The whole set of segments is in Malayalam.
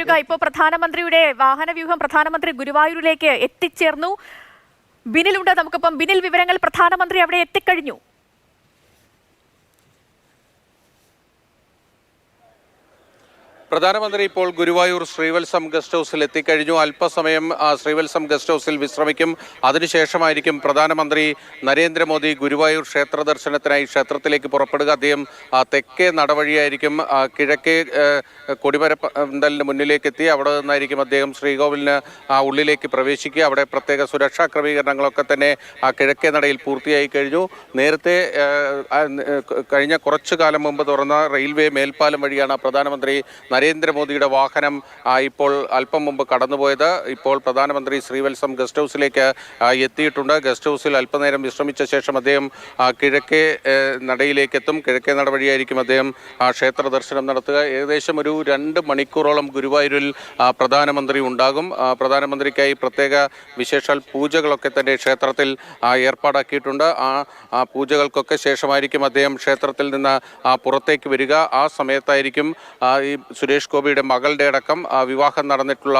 ഇപ്പോൾ പ്രധാനമന്ത്രിയുടെ വാഹനവ്യൂഹം പ്രധാനമന്ത്രി ഗുരുവായൂരിലേക്ക് എത്തിച്ചേർന്നു. ബിനിലുണ്ട് നമുക്കിപ്പം. ബിനിൽ, വിവരങ്ങൾ. പ്രധാനമന്ത്രി അവിടെ എത്തിക്കഴിഞ്ഞു. പ്രധാനമന്ത്രി ഇപ്പോൾ ഗുരുവായൂർ ശ്രീവത്സം ഗസ്റ്റ് ഹൗസിൽ എത്തിക്കഴിഞ്ഞു. അല്പസമയം ശ്രീവത്സം ഗസ്റ്റ് ഹൗസിൽ വിശ്രമിക്കും. അതിനുശേഷമായിരിക്കും പ്രധാനമന്ത്രി നരേന്ദ്രമോദി ഗുരുവായൂർ ക്ഷേത്ര ദർശനത്തിനായി ക്ഷേത്രത്തിലേക്ക് പുറപ്പെടുക. അദ്ദേഹം തെക്കേ നടവഴിയായിരിക്കും കിഴക്കേ കൊടിമരപ്പന്തലിന് മുന്നിലേക്ക് എത്തി അവിടെ നിന്നായിരിക്കും അദ്ദേഹം ശ്രീകോവിലിന് ഉള്ളിലേക്ക് പ്രവേശിക്കുക. അവിടെ പ്രത്യേക സുരക്ഷാ ക്രമീകരണങ്ങളൊക്കെ തന്നെ കിഴക്കേ നടയിൽ പൂർത്തിയായി കഴിഞ്ഞു. നേരത്തെ കഴിഞ്ഞ കുറച്ചു കാലം മുമ്പ് തുറന്ന റെയിൽവേ മേൽപ്പാലം വഴിയാണ് പ്രധാനമന്ത്രി നരേന്ദ്രമോദിയുടെ വാഹനം ഇപ്പോൾ അല്പം മുമ്പ് കടന്നുപോയത്. ഇപ്പോൾ പ്രധാനമന്ത്രി ശ്രീവത്സം ഗസ്റ്റ് ഹൗസിലേക്ക് എത്തിയിട്ടുണ്ട്. ഗസ്റ്റ് ഹൗസിൽ അല്പനേരം വിശ്രമിച്ച ശേഷം അദ്ദേഹം കിഴക്കേ നടയിലേക്ക് എത്തും. കിഴക്കേ നട വഴിയായിരിക്കും അദ്ദേഹം ക്ഷേത്ര ദർശനം നടത്തുക. ഏകദേശം ഒരു 2 മണിക്കൂറോളം ഗുരുവായൂരിൽ പ്രധാനമന്ത്രി ഉണ്ടാകും. പ്രധാനമന്ത്രിക്കായി പ്രത്യേക വിശേഷാൽ പൂജകളൊക്കെ തന്നെ ക്ഷേത്രത്തിൽ ഏർപ്പാടാക്കിയിട്ടുണ്ട്. ആ പൂജകൾക്കൊക്കെ ശേഷമായിരിക്കും അദ്ദേഹം ക്ഷേത്രത്തിൽ നിന്ന് പുറത്തേക്ക് വരിക. ആ സമയത്തായിരിക്കും ഈ സുരേഷ് ഗോപിയുടെ മകളുടെ അടക്കം വിവാഹം നടന്നിട്ടുള്ള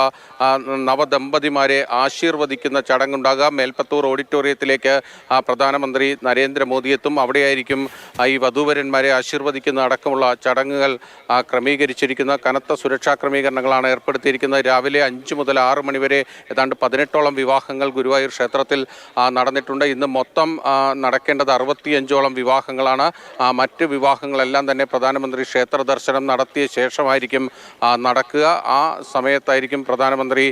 നവദമ്പതിമാരെ ആശീർവദിക്കുന്ന ചടങ്ങുണ്ടാകുക. മേൽപ്പത്തൂർ ഓഡിറ്റോറിയത്തിലേക്ക് പ്രധാനമന്ത്രി നരേന്ദ്രമോദി എത്തും. അവിടെയായിരിക്കും ഈ വധൂവരന്മാരെ ആശീർവദിക്കുന്ന അടക്കമുള്ള ചടങ്ങുകൾ ക്രമീകരിച്ചിരിക്കുന്ന. കനത്ത സുരക്ഷാ ക്രമീകരണങ്ങളാണ് ഏർപ്പെടുത്തിയിരിക്കുന്നത്. രാവിലെ 5 മുതൽ 6 മണിവരെ ഏതാണ്ട് 18ഓളം വിവാഹങ്ങൾ ഗുരുവായൂർ ക്ഷേത്രത്തിൽ നടന്നിട്ടുണ്ട്. ഇന്ന് മൊത്തം നടക്കേണ്ടത് 65ഓളം വിവാഹങ്ങളാണ്. മറ്റ് വിവാഹങ്ങളെല്ലാം തന്നെ പ്രധാനമന്ത്രി ക്ഷേത്ര ദർശനം നടത്തിയ ശേഷമായിരിക്കും നടക്കുക. ആ സമയത്തായിരിക്കും പ്രധാനമന്ത്രി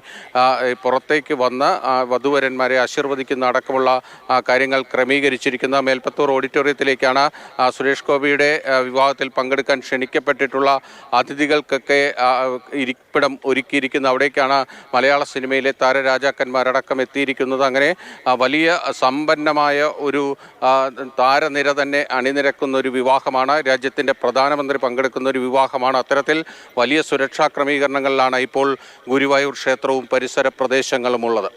പുറത്തേക്ക് വന്ന് വധുവരന്മാരെ ആശീർവദിക്കുന്ന അടക്കമുള്ള കാര്യങ്ങൾ ക്രമീകരിച്ചിരിക്കുന്ന. മേൽപ്പത്തൂർ ഓഡിറ്റോറിയത്തിലേക്കാണ് സുരേഷ് ഗോപിയുടെ വിവാഹത്തിൽ പങ്കെടുക്കാൻ ക്ഷണിക്കപ്പെട്ടിട്ടുള്ള അതിഥികൾക്കൊക്കെ ഇരിപ്പിടം ഒരുക്കിയിരിക്കുന്നത്. അവിടേക്കാണ് മലയാള സിനിമയിലെ താരരാജാക്കന്മാരടക്കം എത്തിയിരിക്കുന്നത്. അങ്ങനെ വലിയ സമ്പന്നമായ ഒരു താരനിര തന്നെ അണിനിരക്കുന്ന ഒരു വിവാഹമാണ്. രാജ്യത്തിൻ്റെ പ്രധാനമന്ത്രി പങ്കെടുക്കുന്ന ഒരു വിവാഹമാണ്. അത്തരത്തിൽ വലിയ സുരക്ഷാ ക്രമീകരണങ്ങളിലാണ് ഇപ്പോൾ ഗുരുവായൂർ ക്ഷേത്രവും പരിസര പ്രദേശങ്ങളും ഉള്ളത്.